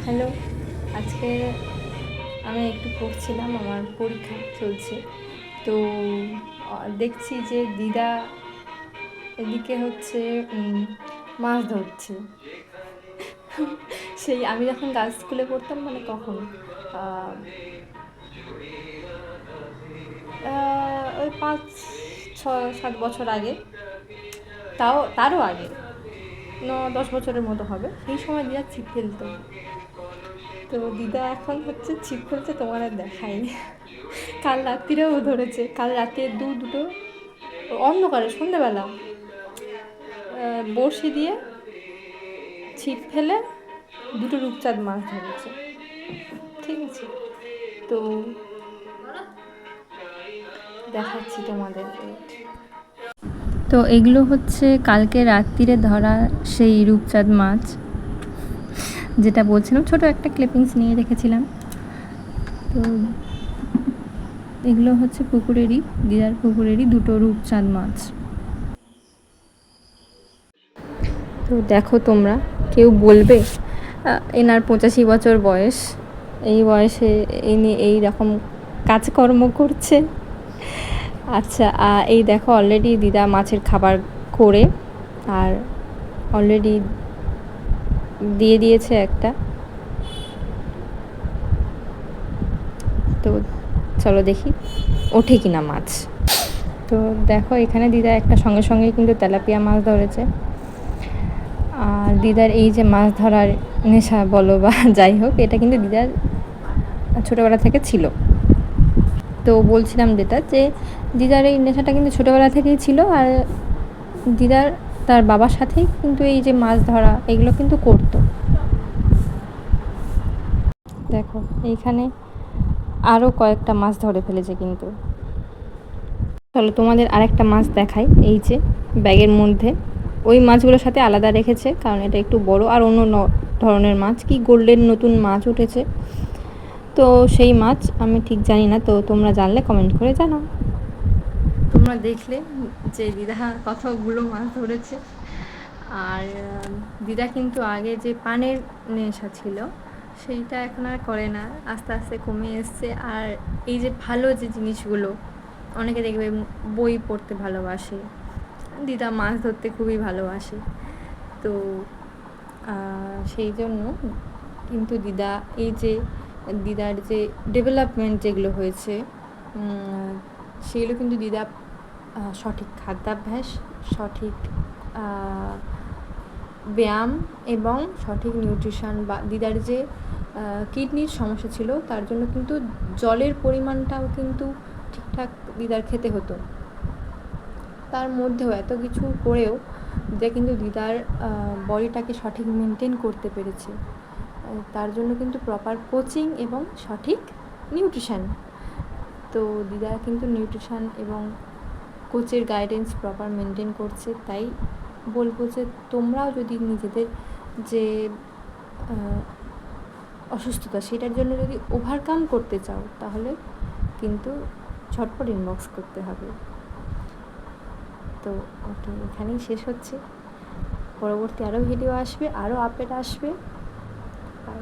Hello, আজকে আমি একটু পড়ছিলাম, আমার পরীক্ষা চলছে। তো দেখছি যে দিদা এদিকে হচ্ছে মাছ ধরছে। সেই আমি যখন গার্লস স্কুলে পড়তাম, মানে কখন আহ, ওই 5-6-7 বছর আগে, তারও আগে, 9-10 বছরের মতো হবে। সেই সময় দিদা ছিপ ফেলতো। তো দিদা এখন হচ্ছে ছিপ ফেলছে, তোমার আর দেখায়নি। কাল রাত্রিরেও ধরেছে, কাল রাতে দুটো অন্ধকারে সন্ধ্যেবেলা বড়শি দিয়ে ছিপ ফেলে দুটো রূপচাঁদ মাছ ধরেছে। ঠিক আছে, তো দেখাচ্ছি তোমাদের। তো এগুলো হচ্ছে কালকে রাত্রিরে ধরা সেই রূপচাঁদ মাছ, যেটা বলছিলাম, ছোট একটা ক্লিপিংস নিয়ে রেখেছিলাম। তো এগুলো হচ্ছে দিদার পুকুরেরই দুটো রূপচাঁদ মাছ। তো দেখো তোমরা, কেউ বলবে এনার 85 বছর বয়স, এই বয়সে ইনি এই রকম কাজকর্ম করছে। আচ্ছা, এই দেখো অলরেডি দিদা মাছের খাবার করে আর অলরেডি দিয়ে দিয়েছে একটা। তো চলো দেখি ওঠে কিনা মাছ। তো দেখো এখানে দিদা একটা সঙ্গে সঙ্গে কিন্তু তেলাপিয়া মাছ ধরেছে। আর দিদার এই যে মাছ ধরার নেশা বলো বা যাই হোক, এটা কিন্তু দিদার ছোটোবেলা থেকে ছিল। তো বলছিলাম যেটা, যে দিদার এই নেশাটা কিন্তু ছোটোবেলা থেকেই ছিল। আর দিদার তার বাবার সাথেই কিন্তু এই যে মাছ ধরা এগুলো কিন্তু করতো। দেখো এইখানে আরও কয়েকটা মাছ ধরে ফেলেছে কিন্তু। চলো তোমাদের আরেকটা মাছ দেখাই। এই যে ব্যাগের মধ্যে, ওই মাছগুলোর সাথে আলাদা রেখেছে কারণ এটা একটু বড় আর অন্য ধরনের মাছ, কি গোল্ডেন নতুন মাছ উঠেছে। তো সেই মাছ আমি ঠিক জানি না, তো তোমরা জানলে কমেন্ট করে জানাও। তোমরা দেখলে যে দিদা কতগুলো মাছ ধরেছে। আর দিদা কিন্তু আগে যে পানের নেশা ছিল সেইটা এখন আর করে না, আস্তে আস্তে কমে এসছে। আর এই যে ভালো যে জিনিসগুলো, অনেকে দেখবে বই পড়তে ভালোবাসে, দিদা মাছ ধরতে খুবই ভালোবাসে। তো সেই জন্য কিন্তু দিদার যে ডেভেলপমেন্ট যেগুলো হয়েছে, সেগুলো কিন্তু দিদা সঠিক খাদ্যাভ্যাস, সঠিক ব্যায়াম এবং সঠিক নিউট্রিশন, বা দিদার যে কিডনির সমস্যা ছিল তার জন্য কিন্তু জলের পরিমাণটাও কিন্তু ঠিকঠাক দিদার খেতে হতো। তার মধ্যেও এত কিছু করেও দিদা কিন্তু দিদার বডিটাকে সঠিক মেনটেন করতে পেরেছে। তার জন্য কিন্তু প্রপার কোচিং এবং সঠিক নিউট্রিশান। তো দিদা কিন্তু নিউট্রিশান এবং কোচের গাইডেন্স প্রপার মেনটেন করছে। তাই বলবো যে তোমরাও যদি নিজেদের যে অসুস্থতা সেটার জন্য যদি ওভারকাম করতে চাও, তাহলে কিন্তু ঝটপট ইনবক্স করতে হবে। তো ওকে, এখানেই শেষ হচ্ছে। পরবর্তী আরও ভিডিও আসবে, আরও আপডেট আসবে। বাই।